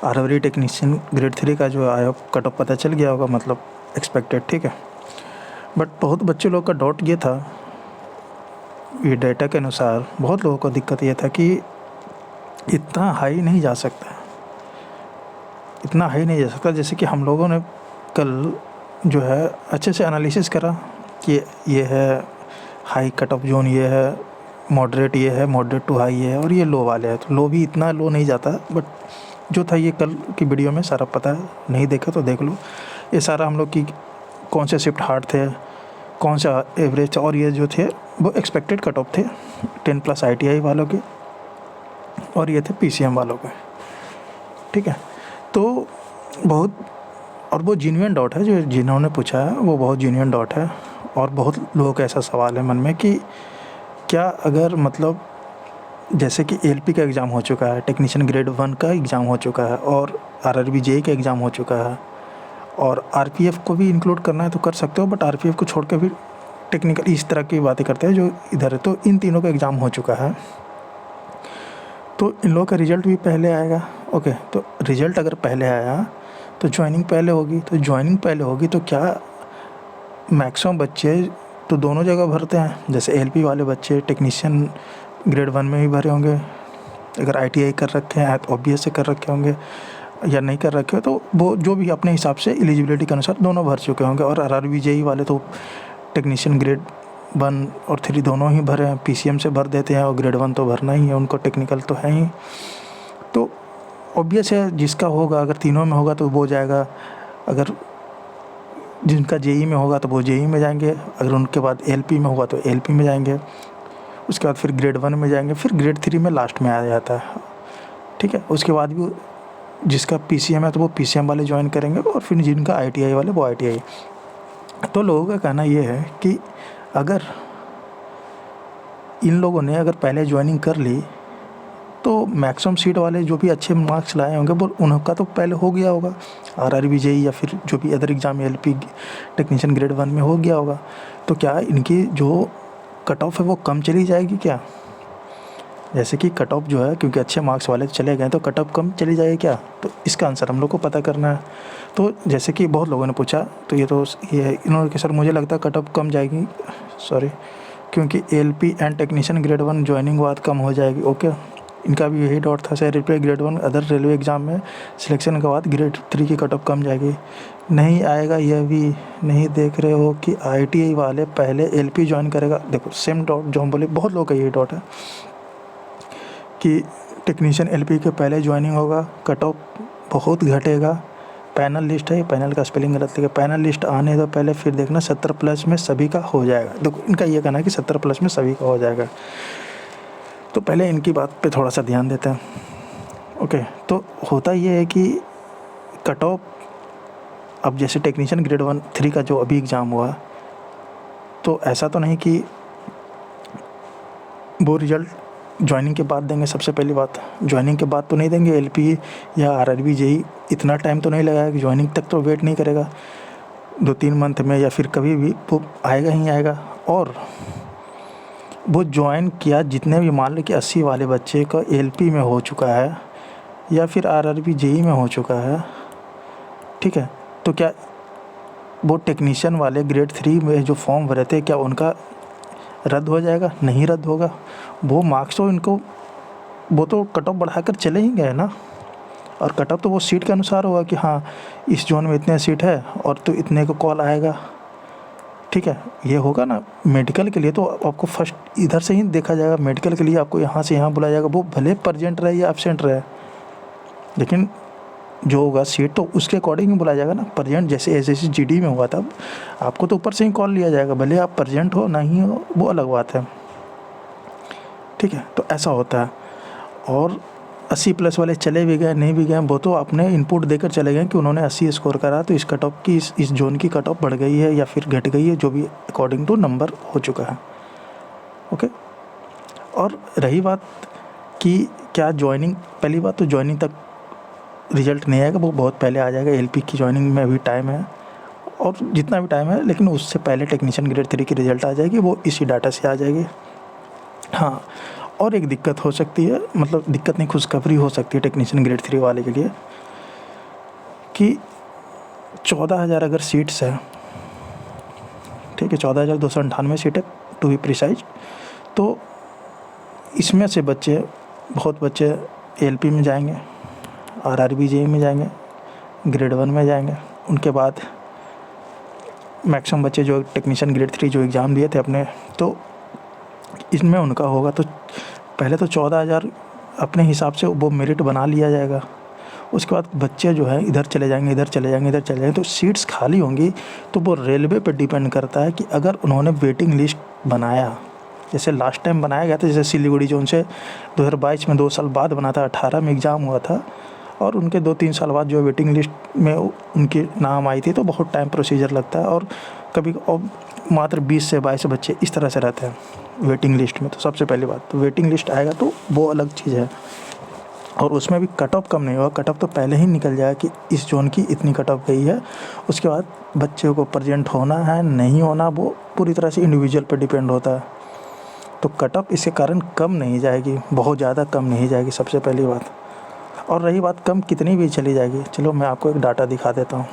RRB technician grade 3 का जो आया कट ऑफ पता चल गया होगा, मतलब एक्सपेक्टेड, ठीक है। बट बहुत बच्चे लोग का डाउट ये था, ये डेटा के अनुसार बहुत लोगों को दिक्कत ये था कि इतना हाई नहीं जा सकता, इतना हाई नहीं जा सकता। जैसे कि हम लोगों ने कल जो है अच्छे से एनालिसिस करा कि ये है हाई कट ऑफ जोन, ये है मॉडरेट, ये है मॉडरेट टू हाई, ये है, और ये लो वाले हैं। तो लो भी इतना लो नहीं जाता, बट जो था ये कल की वीडियो में सारा पता है, नहीं देखा तो देख लो। ये सारा हम लोग की कौन से शिफ्ट हार्ड थे, कौन सा एवरेज, और ये जो थे वो एक्सपेक्टेड कट ऑफ थे 10+ ITI वालों के, और ये थे PCM वालों के, ठीक है। तो बहुत, और वो जेन्युइन डाउट है जो जिन्होंने पूछा है, वो बहुत जेन्युइन डाउट है। और बहुत लोगों का ऐसा सवाल है मन में कि क्या अगर मतलब जैसे कि LP का एग्ज़ाम हो चुका है, टेक्नीशियन ग्रेड 1 का एग्ज़ाम हो चुका है, और RRB JEE का एग्ज़ाम हो चुका है, और RPF को भी इंक्लूड करना है तो कर सकते हो, बट RPF को छोड़ के भी टेक्निकल इस तरह की बातें करते हैं जो इधर है। तो इन तीनों का एग्ज़ाम हो चुका है, तो इन लोगों का रिज़ल्ट भी पहले आएगा। ओके, तो रिज़ल्ट अगर पहले आया तो ज्वाइनिंग पहले होगी, तो ज्वाइनिंग पहले होगी तो क्या मैक्सिमम बच्चे तो दोनों जगह भरते हैं। जैसे LP वाले बच्चे टेक्नीशियन ग्रेड 1 में भी भरे होंगे, अगर ITI कर रखे हैं तो OBS से कर रखे होंगे, या नहीं कर रखे हो तो वो जो भी अपने हिसाब से एलिजिबिलिटी के अनुसार दोनों भर चुके होंगे। और RRB JEE वाले तो टेक्नीशियन ग्रेड 1 और 3 दोनों ही भरे हैं, PCM से भर देते हैं, और ग्रेड 1 तो भरना ही है, उनको टेक्निकल तो है ही। तो ऑब्वियस है जिसका होगा, अगर तीनों में होगा तो वो जाएगा, अगर जिनका JEE में होगा तो वो JEE में जाएंगे, अगर उनके बाद LP में होगा तो LP में जाएंगे, उसके बाद फिर ग्रेड 1 में जाएंगे, फिर ग्रेड 3 में लास्ट में आ जाता है, ठीक है। उसके बाद भी जिसका PCM है तो वो PCM वाले ज्वाइन करेंगे, और फिर जिनका ITI वाले वो ITI। तो लोगों का कहना ये है कि अगर इन लोगों ने अगर पहले ज्वाइनिंग कर ली तो मैक्सिमम सीट वाले जो भी अच्छे मार्क्स लाए होंगे वो उनका तो पहले हो गया होगा, RRB JEE या फिर जो भी other exam LP technician grade 1 में हो गया होगा। तो क्या इनकी जो कट ऑफ है वो कम चली जाएगी क्या? जैसे कि कट ऑफ जो है, क्योंकि अच्छे मार्क्स वाले चले गए तो कट ऑफ कम चली जाएगी क्या? तो इसका आंसर हम लोग को पता करना है। तो जैसे कि बहुत लोगों ने पूछा, तो ये इन्होंने कि सर मुझे लगता है कट ऑफ कम जाएगी, सॉरी, क्योंकि LP and technician grade 1 joining के बाद कम हो जाएगी। ओके, इनका भी यही डाउट था, sir reply grade 1 other railway exam में सिलेक्शन के बाद ग्रेड 3 की कट ऑफ कम जाएगी। नहीं आएगा, यह भी नहीं देख रहे हो कि ITI वाले पहले LP ज्वाइन करेगा। देखो सेम डाउट जो हम बोले, बहुत लोगों का यही डाउट है कि टेक्नीशियन LP के पहले ज्वाइनिंग होगा, कट ऑफ बहुत घटेगा। पैनल लिस्ट है, पैनल का स्पेलिंग गलत है, पैनल लिस्ट आने दो पहले, फिर देखना 70+ में सभी का हो जाएगा। देखो इनका ये कहना है कि 70+ में सभी का हो जाएगा, तो पहले इनकी बात पे थोड़ा सा ध्यान देते हैं। ओके, तो होता ये है कि कट ऑफ, अब जैसे टेक्नीशियन ग्रेड 1 3 का जो अभी एग्ज़ाम हुआ, तो ऐसा तो नहीं कि वो रिज़ल्ट ज्वाइनिंग के बाद देंगे। सबसे पहली बात, ज्वाइनिंग के बाद तो नहीं देंगे। LP या RRB JEE इतना टाइम तो नहीं लगाएगा, ज्वाइनिंग तक तो वेट नहीं करेगा, 2-3 मंथ में या फिर कभी भी वो आएगा ही आएगा। और वो ज्वाइन किया, जितने भी मान लो कि 80 वाले बच्चे का LP में हो चुका है या फिर RRB JEE में हो चुका है, ठीक है, तो क्या वो टेक्नीशियन वाले ग्रेड 3 में जो फॉर्म भरे थे, क्या उनका रद्द हो जाएगा? नहीं रद्द होगा। वो मार्क्स तो इनको, वो तो कट ऑफ बढ़ाकर चले ही गए ना, और कट ऑफ तो वो सीट के अनुसार होगा कि हाँ इस जोन में इतने सीट है और तो इतने को कॉल आएगा, ठीक है। ये होगा ना मेडिकल के लिए, तो आपको फर्स्ट इधर से ही देखा जाएगा, मेडिकल के लिए आपको यहाँ से यहाँ बुलाया जाएगा, वो भले प्रेजेंट रहे या एब्सेंट रहे, लेकिन जो होगा सीट तो उसके अकॉर्डिंग ही बुलाया जाएगा ना। प्रेजेंट जैसे SSC GD में हुआ था, आपको तो ऊपर से ही कॉल लिया जाएगा, भले आप प्रेजेंट हो नहीं हो वो अलग बात है, ठीक है। तो ऐसा होता है। और 80+ वाले चले भी गए नहीं भी गए, वो तो अपने इनपुट देकर चले गए कि उन्होंने 80 स्कोर करा, तो इस कट ऑफ की इस जोन की कट ऑफ बढ़ गई है या फिर घट गई है, जो भी अकॉर्डिंग टू नंबर हो चुका है। ओके, और रही बात कि क्या ज्वाइनिंग, पहली बात तो ज्वाइनिंग तक रिज़ल्ट नहीं आएगा, वो बहुत पहले आ जाएगा। LP की ज्वाइनिंग में अभी टाइम है, और जितना भी टाइम है, लेकिन उससे पहले टेक्नीशियन ग्रेड 3 की रिज़ल्ट आ जाएगी, वो इसी डाटा से आ जाएगी। हाँ, और एक दिक्कत हो सकती है, मतलब दिक्कत नहीं, खुशखबरी हो सकती है टेक्नीशियन ग्रेड 3 वाले के लिए कि 14,000 अगर सीट्स है, ठीक है, 14,298 सीटें टू बी प्रिसाइज, तो इसमें से बच्चे, बहुत बच्चे एलपी में जाएंगे, आरआरबी जेईई में जाएंगे, ग्रेड 1 में जाएंगे। उनके बाद मैक्सिमम बच्चे जो टेक्नीशियन ग्रेड 3 जो एग्ज़ाम दिए थे अपने, तो इसमें उनका होगा। तो पहले तो 14,000 अपने हिसाब से वो मेरिट बना लिया जाएगा। उसके बाद बच्चे जो है इधर चले जाएंगे, इधर चले जाएंगे, इधर चले जाएंगे, तो सीट्स खाली होंगी। तो वो रेलवे पे डिपेंड करता है कि अगर उन्होंने वेटिंग लिस्ट बनाया, जैसे लास्ट टाइम बनाया गया था, जैसे सिलीगुड़ी जो उनसे 2022 में 2 साल बाद बना था, 18 में एग्ज़ाम हुआ था, और उनके 2-3 साल बाद जो वेटिंग लिस्ट में उनकी नाम आई थी, तो बहुत टाइम प्रोसीजर लगता है। और कभी मात्र 20 से 22 बच्चे इस तरह से रहते हैं वेटिंग लिस्ट में। तो सबसे पहली बात, तो वेटिंग लिस्ट आएगा तो वो अलग चीज़ है, और उसमें भी कट ऑफ कम नहीं होगा। कट ऑफ तो पहले ही निकल जाएगा कि इस जोन की इतनी कट ऑफ गई है। उसके बाद बच्चे को प्रेजेंट होना है नहीं होना, वो पूरी तरह से इंडिविजुअल पर डिपेंड होता है। तो कट ऑफ इसके कारण कम नहीं जाएगी, बहुत ज़्यादा कम नहीं जाएगी, सबसे पहली बात। और रही बात कम कितनी भी चली जाएगी, चलो मैं आपको एक डाटा दिखा देता हूँ।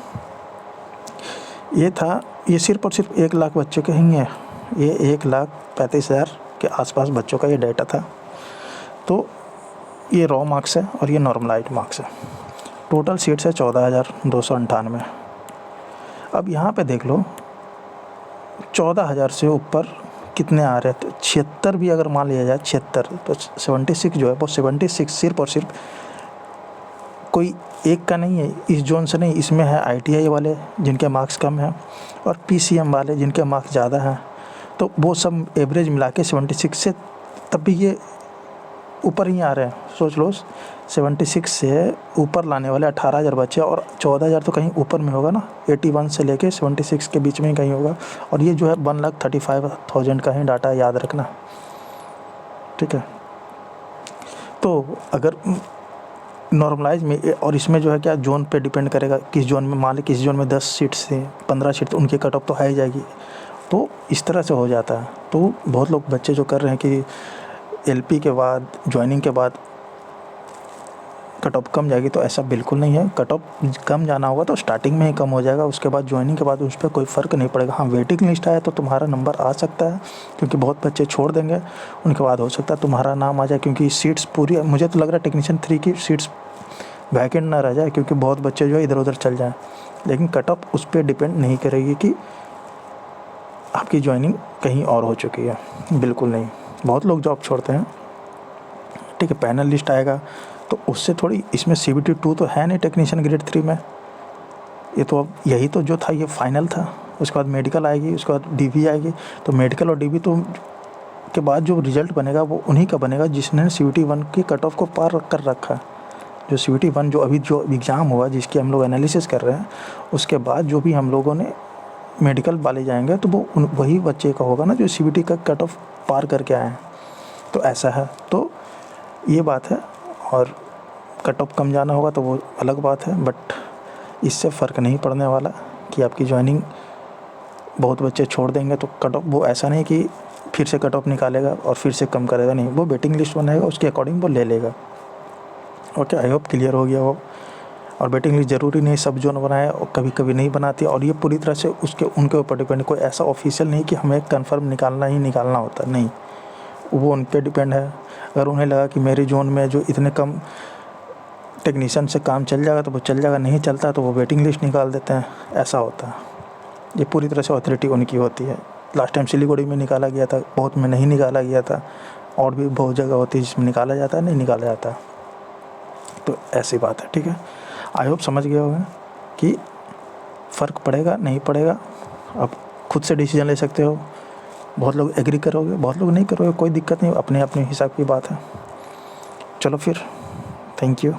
ये सिर्फ और सिर्फ 1 लाख बच्चों के ही है। ये 1,35,000 के आसपास बच्चों का ये डाटा था। तो ये रॉ मार्क्स है और ये नॉर्मलाइज्ड मार्क्स है। टोटल सीट्स है 14,298। अब यहाँ पे देख लो 14,000 से ऊपर कितने आ रहे हैं। तो 76 भी अगर मान लिया जाए, 76, तो 76 जो है वो 76 सिर्फ और सिर्फ कोई एक का नहीं है, इस जोन से नहीं। इसमें है ITI वाले जिनके मार्क्स कम हैं, और PCM वाले जिनके मार्क्स ज़्यादा हैं। तो वो सब एवरेज मिला के 76 से तब भी ये ऊपर ही आ रहे हैं। सोच लो 76 से ऊपर लाने वाले 18,000 बच्चे, और 14,000 तो कहीं ऊपर में होगा ना, 81 से लेके 76 के बीच में ही कहीं होगा। और ये जो है 1,35,000 का ही डाटा, याद रखना, ठीक है। तो अगर नॉर्मलाइज में, और इसमें जो है क्या जोन पे डिपेंड करेगा, किस जोन में, मान ली किस जोन में 10 सीट से 15 सीट, तो उनकी कट ऑफ तो है ही जाएगी। तो इस तरह से हो जाता है। तो बहुत लोग बच्चे जो कर रहे हैं कि एलपी के बाद, ज्वाइनिंग के बाद कट ऑफ कम जाएगी, तो ऐसा बिल्कुल नहीं है। कट ऑफ कम जाना होगा तो स्टार्टिंग में ही कम हो जाएगा, उसके बाद ज्वाइनिंग के बाद उस पर कोई फ़र्क नहीं पड़ेगा। हाँ, वेटिंग लिस्ट आया तो तुम्हारा नंबर आ सकता है, क्योंकि बहुत बच्चे छोड़ देंगे, उनके बाद हो सकता है तुम्हारा नाम आ जाए, क्योंकि सीट्स पूरी, मुझे तो लग रहा है टेक्नीशियन 3 की सीट्स वैकेंट ना रह जाए, क्योंकि बहुत बच्चे जो है इधर उधर चल जाएँ। लेकिन कट ऑफ उस पर डिपेंड नहीं करेगी कि आपकी ज्वाइनिंग कहीं और हो चुकी है, बिल्कुल नहीं। बहुत लोग जॉब छोड़ते हैं, ठीक है। पैनल लिस्ट आएगा तो उससे थोड़ी, इसमें CBT 2 तो है नहीं टेक्नीशियन ग्रेड 3 में। ये तो अब यही तो जो था ये फाइनल था। उसके बाद मेडिकल आएगी, उसके बाद DB आएगी। तो मेडिकल और DB तो के बाद जो रिज़ल्ट बनेगा वो उन्हीं का बनेगा जिसने CBT 1 की कट ऑफ को पार कर रखा है। जो CBT 1 जो अभी जो एग्ज़ाम हुआ, जिसकी हम लोग एनालिसिस कर रहे हैं, उसके बाद जो भी हम लोगों ने मेडिकल वाले जाएंगे, तो वो वही बच्चे का होगा ना जो CBT का कट ऑफ पार करके आए हैं। तो ऐसा है, तो ये बात है। और कट ऑफ कम जाना होगा तो वो अलग बात है, बट इससे फ़र्क नहीं पड़ने वाला कि आपकी ज्वाइनिंग, बहुत बच्चे छोड़ देंगे तो कट ऑफ, वो ऐसा नहीं कि फिर से कट ऑफ निकालेगा और फिर से कम करेगा, नहीं, वो वेटिंग लिस्ट बनाएगा, उसके अकॉर्डिंग वो ले लेगा। ओके, आई होप क्लियर हो गया हो। और वेटिंग लिस्ट ज़रूरी नहीं सब जोन बनाए, और कभी कभी नहीं बनाती, और ये पूरी तरह से उनके ऊपर डिपेंड। कोई ऐसा ऑफिशियल नहीं कि हमें कंफर्म निकालना ही निकालना होता, नहीं, वो उन पर डिपेंड है। अगर उन्हें लगा कि मेरी जोन में जो इतने कम टेक्नीशियन से काम चल जाएगा तो वो चल जाएगा, नहीं चलता तो वो वेटिंग लिस्ट निकाल देते हैं, ऐसा होता है। ये पूरी तरह से अथॉरिटी उनकी होती है। लास्ट टाइम सिलीगुड़ी में निकाला गया था, बहुत में नहीं निकाला गया था, और भी बहुत जगह होती है जिसमें निकाला जाता है, नहीं निकाला जाता। तो ऐसी बात है, ठीक है। आई होप समझ गए होंगे कि फ़र्क पड़ेगा नहीं पड़ेगा, आप खुद से डिसीजन ले सकते हो। बहुत लोग एग्री करोगे, बहुत लोग नहीं करोगे, कोई दिक्कत नहीं, अपने अपने हिसाब की बात है। चलो फिर, थैंक यू।